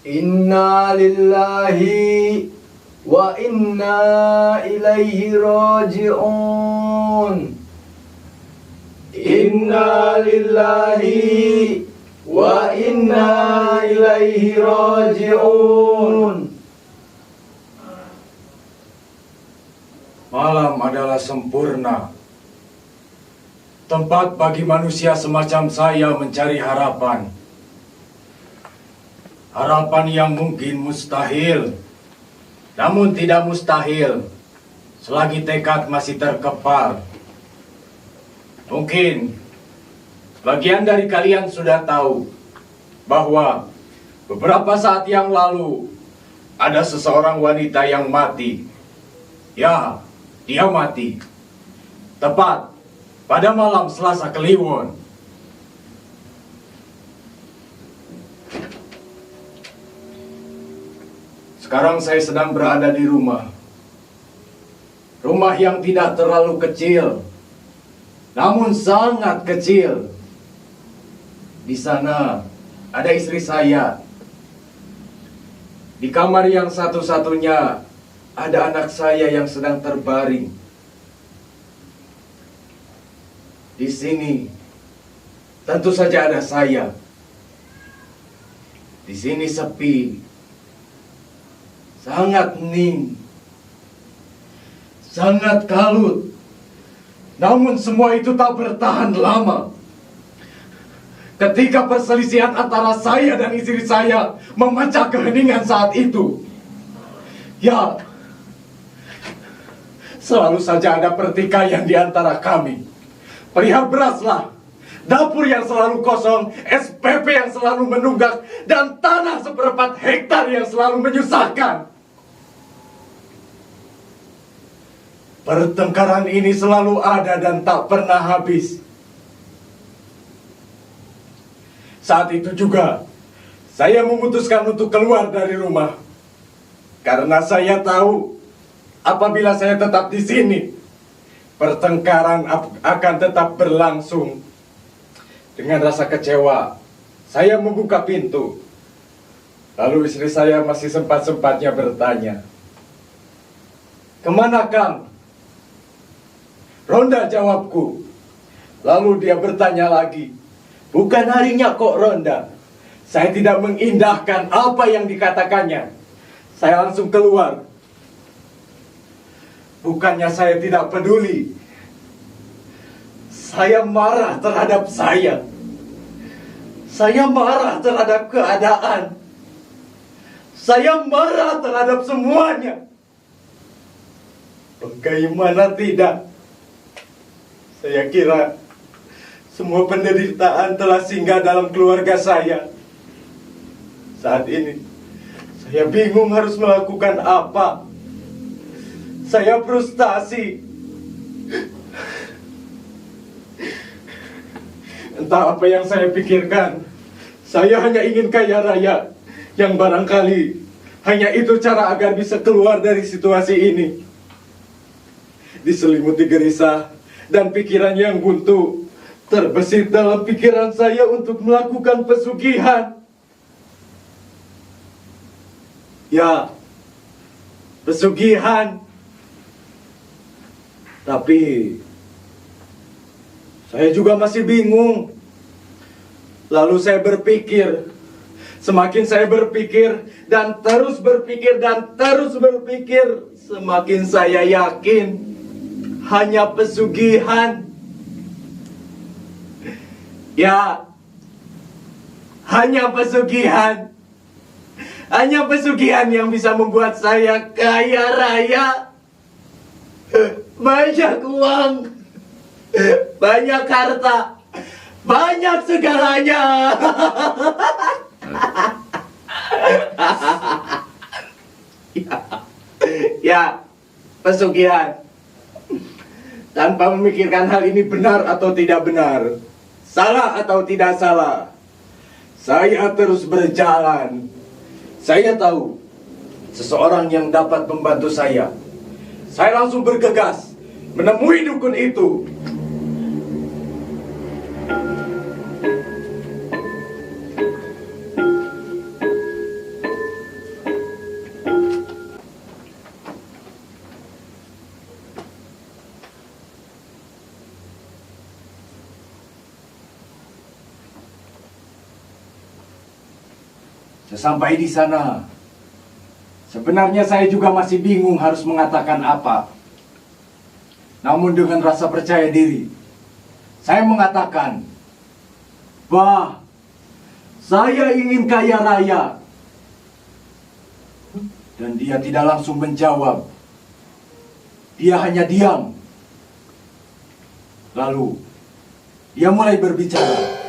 Inna lillahi wa inna ilaihi raji'un. Inna lillahi wa inna ilaihi raji'un. Malam adalah sempurna. Tempat bagi manusia semacam saya mencari harapan. Harapan yang mungkin mustahil, namun tidak mustahil selagi tekad masih terkepal. Mungkin sebagian dari kalian sudah tahu bahwa beberapa saat yang lalu ada seseorang wanita yang mati. Ya, dia mati tepat pada malam Selasa Kliwon. Sekarang saya sedang berada di rumah. Rumah yang tidak terlalu kecil, namun sangat kecil. Di sana ada istri saya. Di kamar yang satu-satunya ada anak saya yang sedang terbaring. Di sini tentu saja ada saya. Di sini sepi. Sangat hening, sangat kalut. Namun semua itu tak bertahan lama. Ketika perselisihan antara saya dan istri saya memecah keheningan saat itu. Ya, selalu saja ada pertikaian di antara kami. Perihal beraslah, dapur yang selalu kosong, SPP yang selalu menunggak, dan tanah seperempat hektar yang selalu menyusahkan. Pertengkaran ini selalu ada dan tak pernah habis. Saat itu juga, saya memutuskan untuk keluar dari rumah. Karena saya tahu, apabila saya tetap di sini, pertengkaran akan tetap berlangsung. Dengan rasa kecewa, saya membuka pintu. Lalu istri saya masih sempat-sempatnya bertanya, "Kemana, Kang?" "Ronda," jawabku. Lalu dia bertanya lagi, "Bukan harinya kok ronda." Saya tidak mengindahkan apa yang dikatakannya. Saya langsung keluar. Bukannya saya tidak peduli. Saya marah terhadap saya. Saya marah terhadap keadaan. Saya marah terhadap semuanya. Bagaimana tidak? Saya kira semua penderitaan telah singgah dalam keluarga saya. Saat ini, saya bingung harus melakukan apa. Saya frustasi. Entah apa yang saya pikirkan. Saya hanya ingin kaya raya, yang barangkali hanya itu cara agar bisa keluar dari situasi ini. Diselimuti gelisah dan pikiran yang buntu, terbesit dalam pikiran saya untuk melakukan pesugihan. Ya, pesugihan. Tapi saya juga masih bingung. Lalu saya berpikir, semakin saya berpikir dan terus berpikir dan terus berpikir, semakin saya yakin hanya pesugihan. Ya, hanya pesugihan. Hanya pesugihan yang bisa membuat saya kaya raya. Banyak uang, banyak harta, banyak segalanya. Ya, pesugihan. Tanpa memikirkan hal ini benar atau tidak benar, salah atau tidak salah, saya terus berjalan. Saya tahu seseorang yang dapat membantu saya. Saya langsung bergegas menemui dukun itu. Sesampai di sana, sebenarnya saya juga masih bingung harus mengatakan apa. Namun dengan rasa percaya diri, saya mengatakan, "Bah, saya ingin kaya raya." Dan dia tidak langsung menjawab. Dia hanya diam. Lalu, dia mulai berbicara.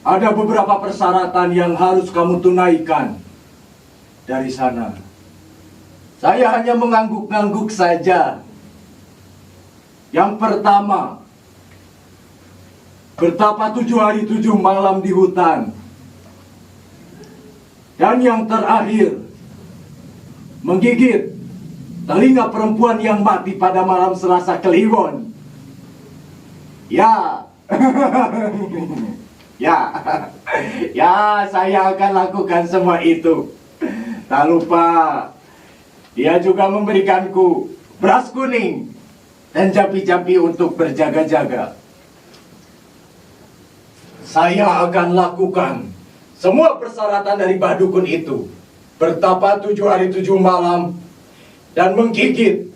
Ada beberapa persyaratan yang harus kamu tunaikan. Dari sana, saya hanya mengangguk-ngangguk saja. Yang pertama, bertapa 7 hari 7 malam di hutan. Dan yang terakhir, menggigit telinga perempuan yang mati pada malam Selasa Kliwon. Ya. Ya, saya akan lakukan semua itu. Tak lupa, dia juga memberikanku beras kuning dan jampi-jampi untuk berjaga-jaga. Saya akan lakukan semua persyaratan dari Mbah Dukun itu. Bertapa 7 hari 7 malam dan menggigit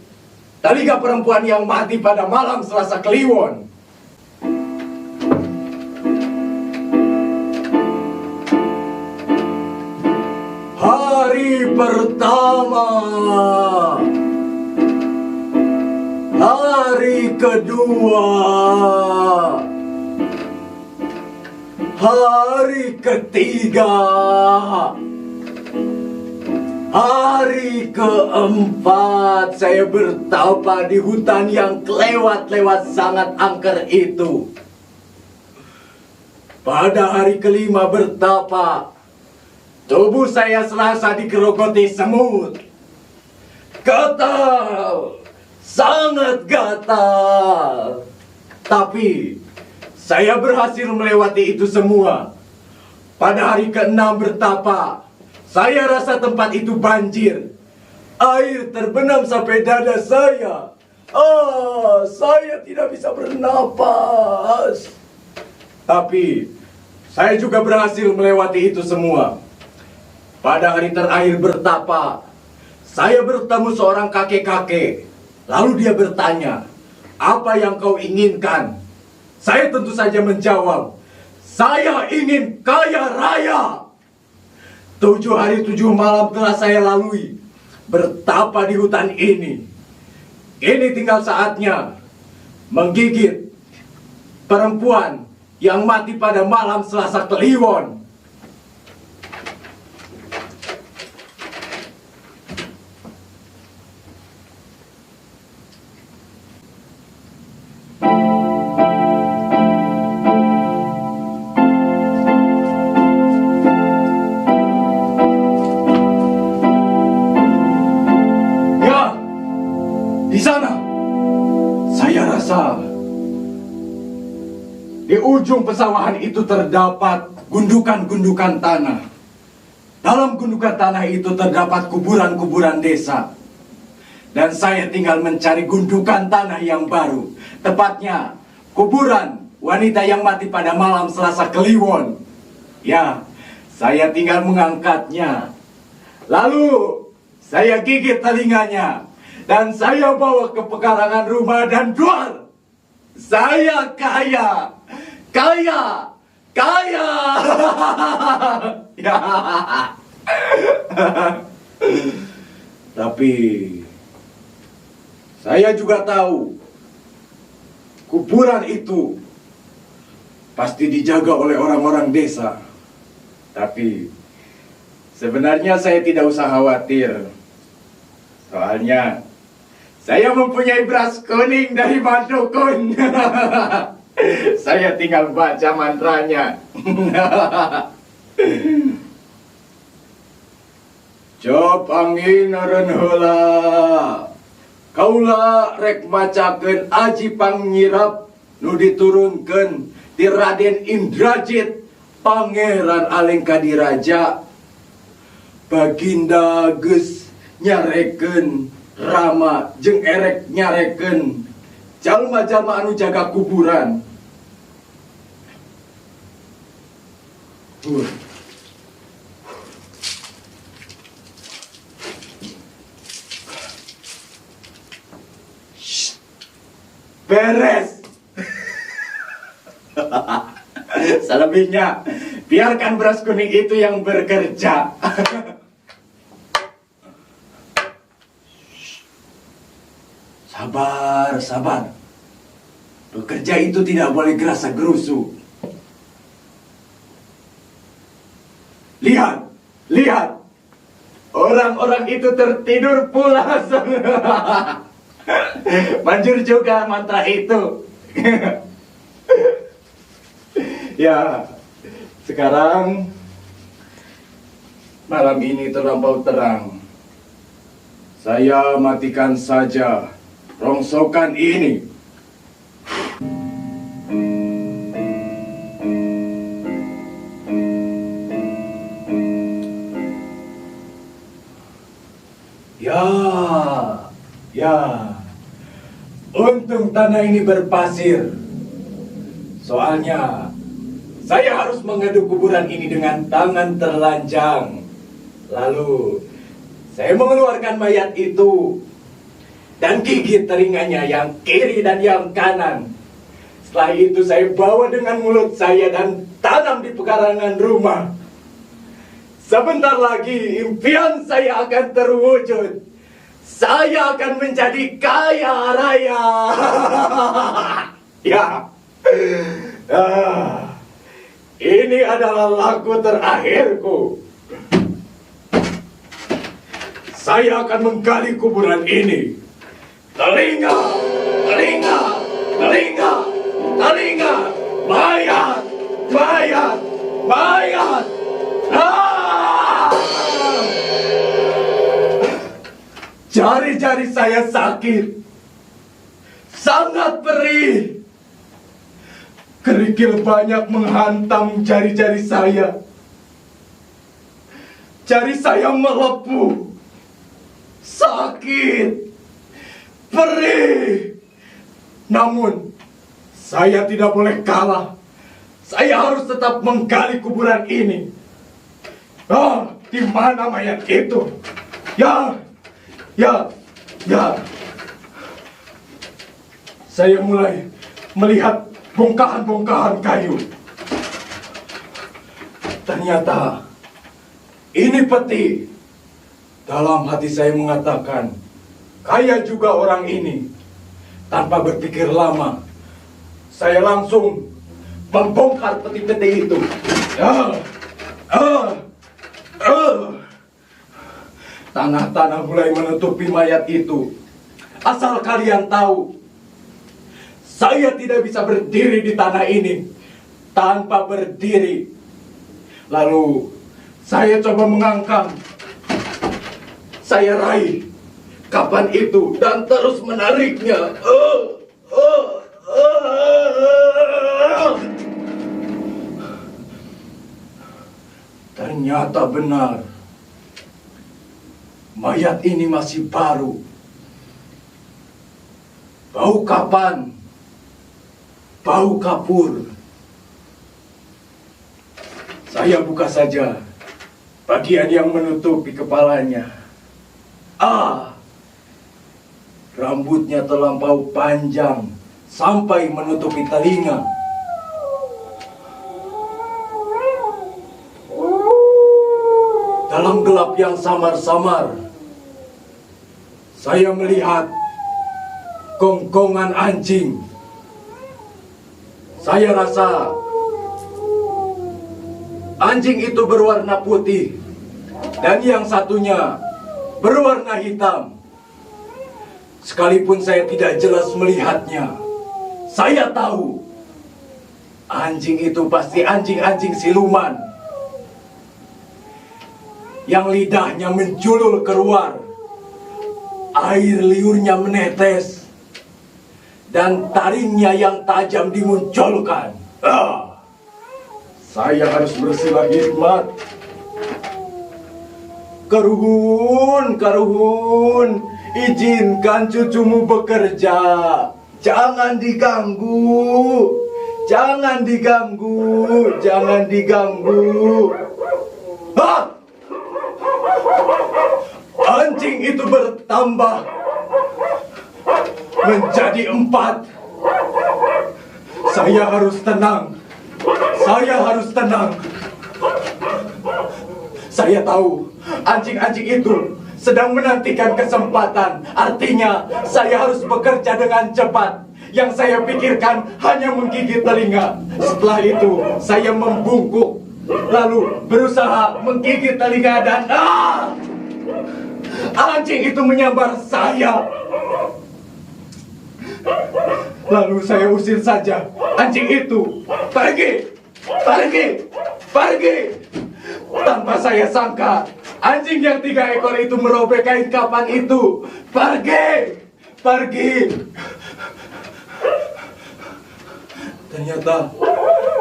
telinga perempuan yang mati pada malam Selasa Kliwon. Hari pertama, hari kedua, hari ketiga, hari keempat, saya bertapa di hutan yang kelewat-lewat sangat angker itu. Pada hari kelima bertapa, tubuh saya serasa digerogoti semut. Gatal, sangat gatal. Tapi saya berhasil melewati itu semua. Pada hari ke-6 bertapa, saya rasa tempat itu banjir. Air terbenam sampai dada saya. Saya tidak bisa bernapas. Tapi saya juga berhasil melewati itu semua. Pada hari terakhir bertapa, saya bertemu seorang kakek-kakek. Lalu dia bertanya, "Apa yang kau inginkan?" Saya tentu saja menjawab, "Saya ingin kaya raya." 7 hari 7 malam telah saya lalui bertapa di hutan ini. Kini tinggal saatnya menggigit perempuan yang mati pada malam Selasa Kliwon. Di ujung pesawahan itu terdapat gundukan-gundukan tanah. Dalam gundukan tanah itu terdapat kuburan-kuburan desa. Dan saya tinggal mencari gundukan tanah yang baru. Tepatnya, kuburan wanita yang mati pada malam Selasa Kliwon. Ya, saya tinggal mengangkatnya. Lalu, saya gigit telinganya. Dan saya bawa ke pekarangan rumah dan jual. Saya kaya. Kaya. Ya. Tapi saya juga tahu kuburan itu pasti dijaga oleh orang-orang desa. Tapi sebenarnya saya tidak usah khawatir. Soalnya Saya mempunyai beras kuning dari Madukun. Saya tinggal baca mantranya. Jop angin aren heula. Kaula rek macakeun aji pangnirap nu diturunkeun ti Raden Indrajit Pangeran Alengkadiraja. Baginda geus nyarekeun Rama jeung erek nyarekeun jalma-jalma anu jaga kuburan. Beres. Selebihnya biarkan beras kuning itu yang bekerja. Sabar, sabar. Bekerja itu tidak boleh gerasa gerusu. Lihat, lihat. Orang-orang itu tertidur pulas. Manjur juga mantra itu. Ya, sekarang malam ini terlampau terang. Saya matikan saja rongsokan ini. Ya. Untung tanah ini berpasir. Soalnya saya harus mengaduk kuburan ini dengan tangan terlanjang. Lalu saya mengeluarkan mayat itu dan gigit telinganya yang kiri dan yang kanan. Setelah itu saya bawa dengan mulut saya dan tanam di pekarangan rumah. Sebentar lagi impian saya akan terwujud. Saya akan menjadi kaya raya. Ya. Ini adalah lagu terakhirku. Saya akan menggali kuburan ini. Telinga, telinga, telinga, telinga, mayat, mayat, mayat. Jari-jari saya sakit, sangat perih. Kerikil banyak menghantam jari-jari saya. Jari saya melepuh, sakit, perih. Namun, saya tidak boleh kalah. Saya harus tetap menggali kuburan ini. Di mana mayat itu? Ya. Saya mulai melihat bongkahan-bongkahan kayu. Ternyata ini peti. Dalam hati saya mengatakan, kaya juga orang ini. Tanpa berpikir lama, saya langsung membongkar peti-peti itu. Tanah-tanah mulai menutupi mayat itu. Asal kalian tahu, saya tidak bisa berdiri di tanah ini tanpa berdiri. Lalu saya coba mengangkat. Saya raih kapan itu dan terus menariknya. Ternyata benar. Mayat ini masih baru. Bau kapan? Bau kapur. Saya buka saja bagian yang menutupi kepalanya. Rambutnya terlampau panjang sampai menutupi telinga. Dalam gelap yang samar-samar, saya melihat gonggongan anjing. Saya rasa anjing itu berwarna putih dan yang satunya berwarna hitam. Sekalipun saya tidak jelas melihatnya, saya tahu anjing itu pasti anjing-anjing siluman yang lidahnya menjulur keluar, air liurnya menetes, dan taringnya yang tajam dimunculkan. Saya harus bersilah hikmat. Karuhun, Karuhun, izinkan cucumu bekerja. Jangan diganggu, jangan diganggu, jangan diganggu. Hah! Anjing itu bertambah menjadi 4. Saya harus tenang. Saya harus tenang. Saya tahu anjing-anjing itu sedang menantikan kesempatan. Artinya saya harus bekerja dengan cepat. Yang saya pikirkan hanya menggigit telinga. Setelah itu saya membungkuk, lalu berusaha menggigit telinga dan anjing itu menyambar saya. Lalu saya usir saja anjing itu. Pergi, pergi, pergi. Tanpa saya sangka, anjing yang 3 ekor itu merobek kain kapan itu. Pergi, pergi. Ternyata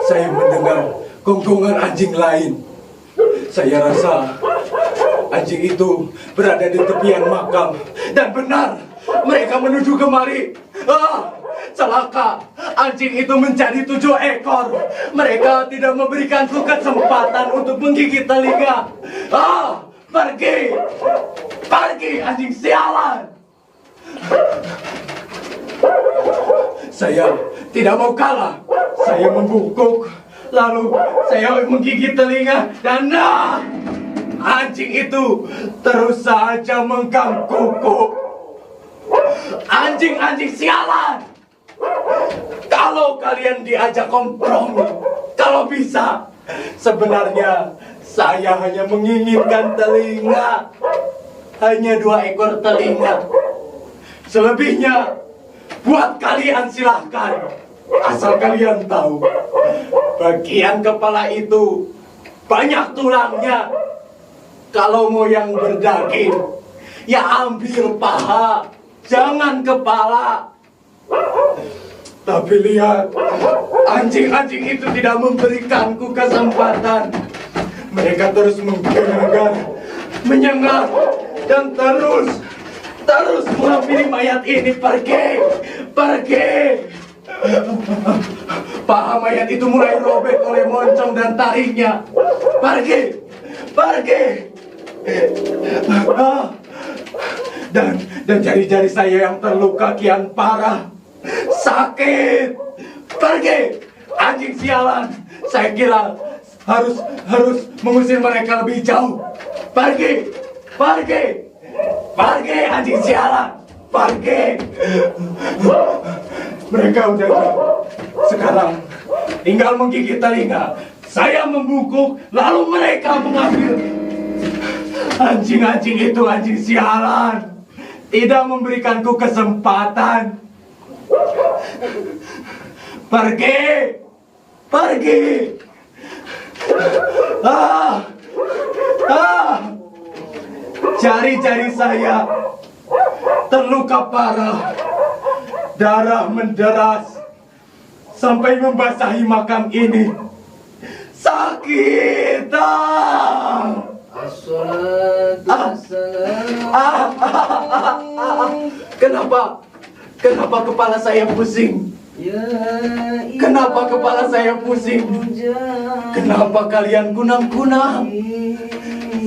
saya mendengar gonggongan anjing lain. Saya rasa anjing itu berada di tepian makam. Dan benar, mereka menuju kemari. Celaka, anjing itu menjadi 7 ekor. Mereka tidak memberikanku kesempatan untuk menggigit telinga. Pergi, pergi anjing sialan. Saya tidak mau kalah. Saya membungkuk, lalu saya menggigit telinga dan anjing itu terus saja menggangguku. Anjing-anjing sialan. Kalau kalian diajak kompromi, kalau bisa, sebenarnya saya hanya menginginkan telinga. Hanya 2 ekor telinga. Selebihnya buat kalian silahkan. Asal kalian tahu, bagian kepala itu banyak tulangnya. Kalau mau yang berdaging, ya ambil paha, jangan kepala. Tapi lihat, anjing-anjing itu tidak memberikanku kesempatan. Mereka terus menggegar, menyengat, dan terus menghampiri mayat ini. Pergi, pergi. Paha mayat itu mulai robek oleh moncong dan taringnya. Pergi, pergi. Dan jari-jari saya yang terluka kian parah. Sakit. Pergi, anjing sialan. Saya kira harus mengusir mereka lebih jauh. Pergi, pergi, pergi anjing sialan. Pergi. Mereka udah jauh. Sekarang tinggal menggigit telinga. Saya membungkuk, lalu mereka mengambil. Anjing-anjing itu anjing sialan. Tidak memberikanku kesempatan. Pergi, pergi. Jari-jari saya terluka parah. Darah menderas sampai membasahi makam ini. Sakit. Kenapa kepala saya pusing? Kenapa kepala saya pusing? Kenapa kalian kunang-kunang?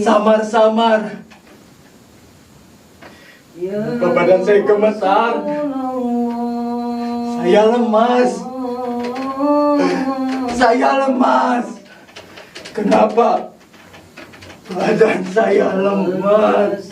Samar-samar. Badan saya gemetar. Saya lemas. Saya lemas. Kenapa badan saya lemas?